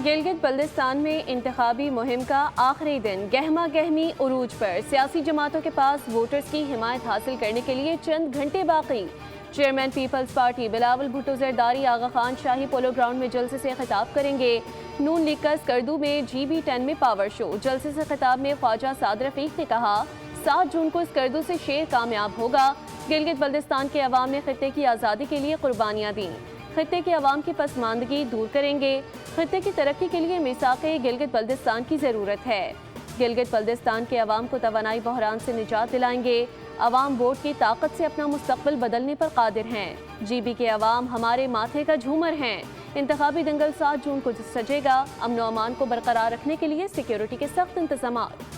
गिलगित बल्तिस्तान में इंतखाबी मुहिम का आखिरी दिन गहमा गहमी उरूज पर। सियासी जमातों के पास वोटर्स की हिमायत हासिल करने के लिए चंद घंटे बाकी। Chairman People's Party Bilawal Bhutto Zardari Aga Khan शाही पोलो ग्राउंड में जलसे से खिताब करेंगे। नून लीग का स्कर्दू में GB10 में पावर शो। जलसे से खिताब में ख्वाजा साद रफीक ने कहा 7 जून को स्कर्दू से शेर कामयाब होगा। गिलगित बल्तिस्तान के अवाम ने खित्ते की आज़ादी के लिए कुर्बानियाँ दी, खित्ते के अवाम की पसमानदगी दूर करेंगे। खित्ते की तरक्की के लिए मिसाक़े गिलगित बल्तिस्तान की ज़रूरत है। गिलगित बल्तिस्तान के अवाम को तवानाई बहरान से निजात दिलाएंगे। अवाम वोट की ताकत से अपना मुस्तकबिल बदलने पर कादिर हैं। GB के अवाम हमारे माथे का झूमर हैं। इंतखाबी दंगल 7 जून को सजेगा। अमन व अमान को बरकरार रखने के लिए सिक्योरिटी के सख्त इंतजामात।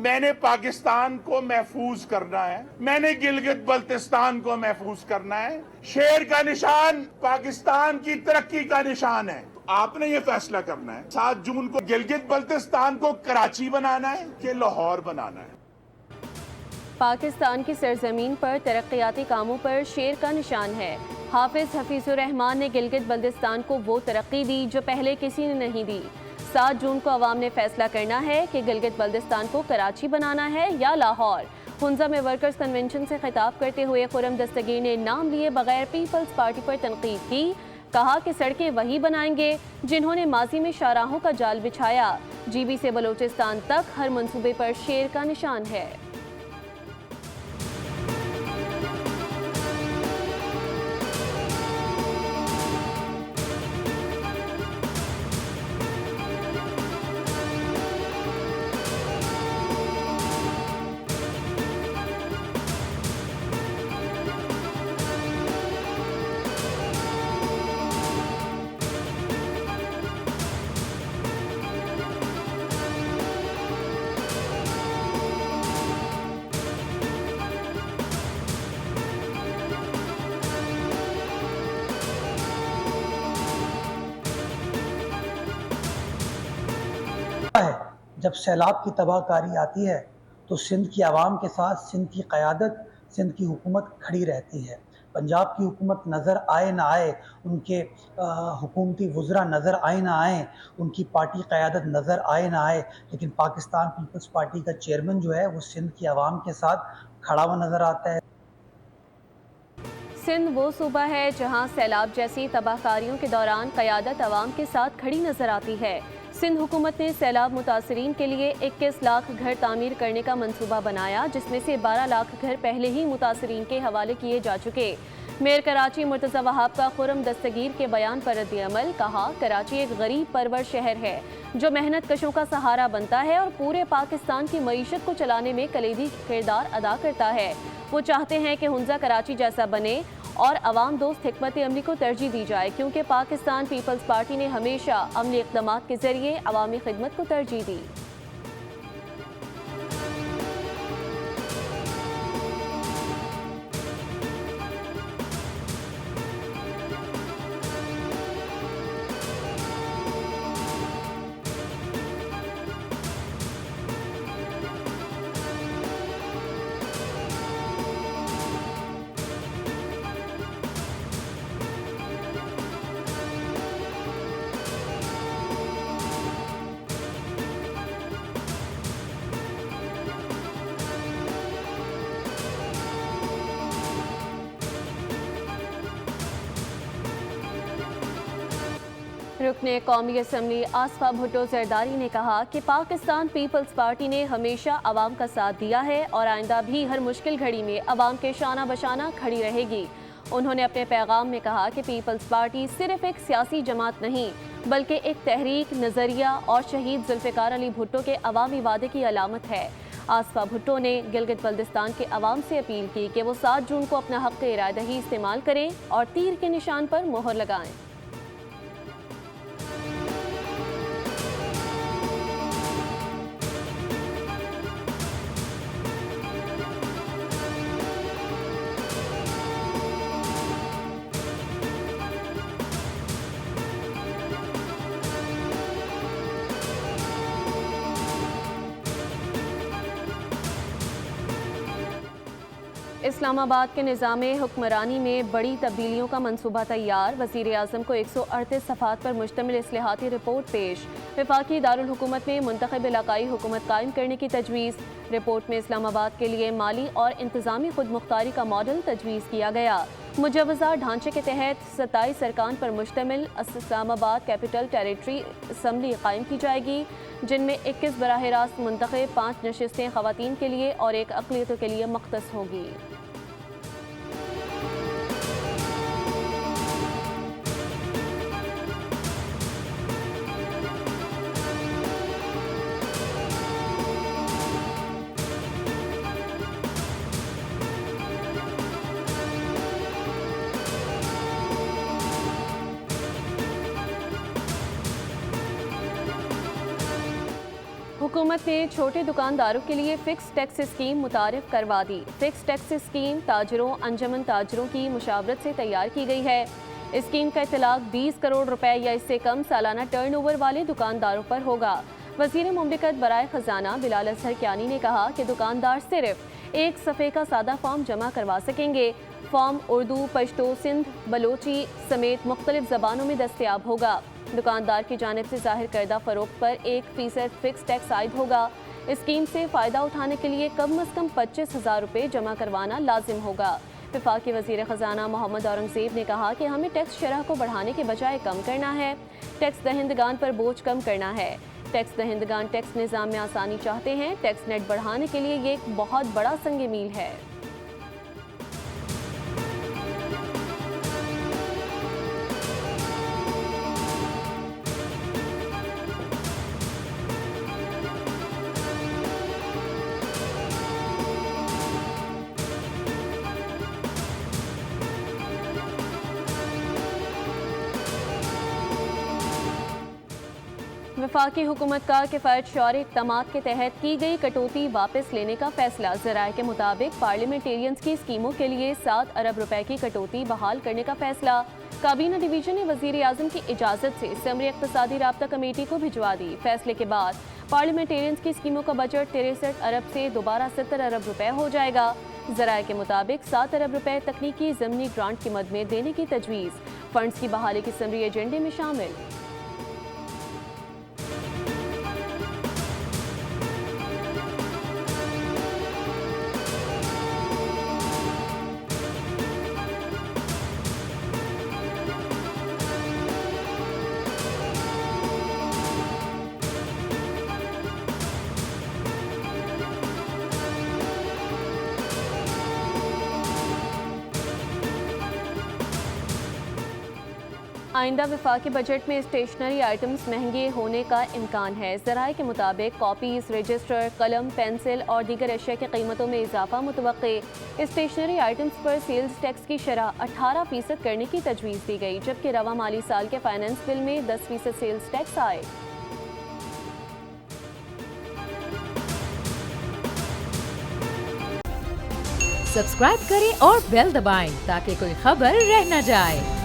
मैंने पाकिस्तान को महफूज करना है, मैंने गिलगित बल्तिस्तान को महफूज करना है। शेर का निशान पाकिस्तान की तरक्की का निशान है। आपने ये फैसला करना है 7 जून को गिलगित बल्तिस्तान को कराची बनाना है कि लाहौर बनाना है। पाकिस्तान की सरजमीन पर तरक्याती कामों पर शेर का निशान है। हाफिज हफीजुर रहमान ने गिलगित बल्तिस्तान को वो तरक्की दी जो पहले किसी ने नहीं दी। 7 जून को अवाम ने फैसला करना है कि गिलगित बल्तिस्तान को कराची बनाना है या लाहौर। हुंजा में वर्कर्स कन्वेंशन से खिताब करते हुए खुर्रम दस्तगीर ने नाम लिए बगैर पीपल्स पार्टी पर तनकीद की। कहा कि सड़कें वही बनाएंगे जिन्होंने माजी में शाहराहों का जाल बिछाया। GB से बलोचिस्तान तक हर मंसूबे पर शेर का निशान है। है जब सैलाब की तबाहकारी आती है तो सिंध की आवाम के साथ सिंध की क़यादत, सिंध की हुकूमत खड़ी रहती है। पंजाब की हुकूमत नज़र आए ना आए, उनके हुकूमती वज़रा नज़र आए ना आए, उनकी पार्टी क़यादत नज़र आए ना आए, लेकिन पाकिस्तान पीपल्स पार्टी का चेयरमैन जो है वो सिंध की आवाम के साथ खड़ा हुआ नज़र आता है। सिंध वो सूबा है जहां सैलाब जैसी तबाहकारियों के दौरान क़यादत अवाम के साथ खड़ी नजर आती है। सिंध हुकूमत ने सैलाब मुतासरीन के लिए 21 लाख घर तामीर करने का मंसूबा बनाया, जिसमें से 12 लाख घर पहले ही मुतासरीन के हवाले किए जा चुके। मेयर कराची मुर्तज़ा वहाब का खुर्रम दस्तगीर के बयान पर रद्द-ए-अमल। कहा कराची एक गरीब परवर शहर है जो मेहनत कशों का सहारा बनता है और पूरे पाकिस्तान की मईशत को चलाने में कलीदी किरदार अदा करता है। वो चाहते हैं कि हुंजा कराची जैसा बने और अवाम दोस्त हिकमत अमली को तरजीह दी जाए, क्योंकि पाकिस्तान पीपल्स पार्टी ने हमेशा अमली इक़दामात के जरिए अवामी खिदमत को तरजीह दी। रुकने कौमी असम्बली आसफा भुट्टो जरदारी ने कहा कि पाकिस्तान पीपल्स पार्टी ने हमेशा अवाम का साथ दिया है और आइंदा भी हर मुश्किल घड़ी में अवाम के शाना बशाना खड़ी रहेगी। उन्होंने अपने पैगाम में कहा कि पीपल्स पार्टी सिर्फ एक सियासी जमात नहीं बल्कि एक तहरीक, नज़रिया और शहीद जुल्फ़िकार अली भुट्टो के अवामी वादे की अलामत है। आसफा भुट्टो ने गिलगित बल्तिस्तान के अवाम से अपील की कि वो 7 जून को अपना हक़ इरादही इस्तेमाल करें और तीर के निशान पर मोहर लगाएं। इस्लामाबाद के निज़ामे हुक्मरानी में बड़ी तब्दीलियों का मंसूबा तैयार। वज़ीर आज़म को 138 सफ़ात पर मुश्तमिल इस्लाहाती रिपोर्ट पेश। वफाकी दारुल हुकूमत में मुंतखब इलाकाई हुकूमत कायम करने की तजवीज़। रिपोर्ट में इस्लामाबाद के लिए माली और इंतज़ामी खुद मुख्तारी का मॉडल तजवीज़ किया गया। मुजवज़ा ढांचे के तहत 27 अरकान पर मुश्तमिल इस्लामाबाद कैपिटल टेरिटरी असम्बली कायम की जाएगी, जिनमें 21 बराह रास्त मुंतखब, 5 नशिस्तें ख़वातीन के लिए और 1 अक़लियतों के लिए मख्तस होगी। हुकूमत ने छोटे दुकानदारों के लिए फ़िक्स टैक्स स्कीम मुतारिफ करवा दी। फ़िक्स टैक्स स्कीम ताजरों, अंजमन ताजरों की मुशावरत से तैयार की गई है। स्कीम का इतलाक 20 करोड़ रुपए या इससे कम सालाना टर्नओवर वाले दुकानदारों पर होगा। वज़ीर मुमलिकत बराए ख़जाना बिलाल असहर कियानी ने कहा कि दुकानदार सिर्फ एक सफ़े का सादा फॉर्म जमा करवा सकेंगे। फॉर्म उर्दू, पश्तो, सिंध, बलोची समेत मुख्तलिफ ज़बानों में दस्तयाब होगा। दुकानदार की जानिब से ज़ाहिर करदा फ़रोख्त पर 1% फ़िक्स टैक्स आयद होगा। स्कीम से फ़ायदा उठाने के लिए कम अज़ कम 25,000 रुपये जमा करवाना लाजिम होगा। वफाकी वज़ीर ख़जाना मोहम्मद औरंगज़ेब ने कहा कि हमें टैक्स शरह को बढ़ाने के बजाय कम करना है। टैक्स दहिंदगान पर बोझ कम करना है। टैक्स दहिंदगान टैक्स निज़ाम में आसानी चाहते हैं। टैक्स नेट बढ़ाने के लिए ये एक बहुत बड़ा संग मील है। वफाकी हुकूमत का किफ़ायत शौर इक़दामात के तहत की गई कटौती वापस लेने का फैसला। ज़राए के मुताबिक पार्लियामेंटेरियंस की स्कीमों के लिए 7 अरब रुपए की कटौती बहाल करने का फैसला। काबीना डिवीजन ने वज़ीर आज़म की इजाज़त से समरी इक़्तिसादी राब्ता कमेटी को भिजवा दी। फैसले के बाद पार्लियामेंटेरियंस की स्कीमों का बजट 63 अरब से दोबारा 70 अरब रुपए हो जाएगा। ज़राए के मुताबिक 7 अरब रुपए तकनीकी ज़मीनी ग्रांट की मद में देने की तजवीज़। फंड्स की बहाली की समरी एजेंडे में शामिल। आइंदा वफाकी बजट में स्टेशनरी आइटम्स महंगे होने का इम्कान है। ज़राए के मुताबिक कॉपीज़, रजिस्टर, कलम, पेंसिल और दीगर अशिया की कीमतों में इजाफा मुतवक्के। स्टेशनरी आइटम्स पर सेल्स टैक्स की शरह 18% करने की तजवीज़ दी गई, जबकि रवा माली साल के फाइनेंस बिल में 10% सेल्स टैक्स आए। सब्सक्राइब करें और बेल दबाएं ताकि कोई खबर रह न जाए।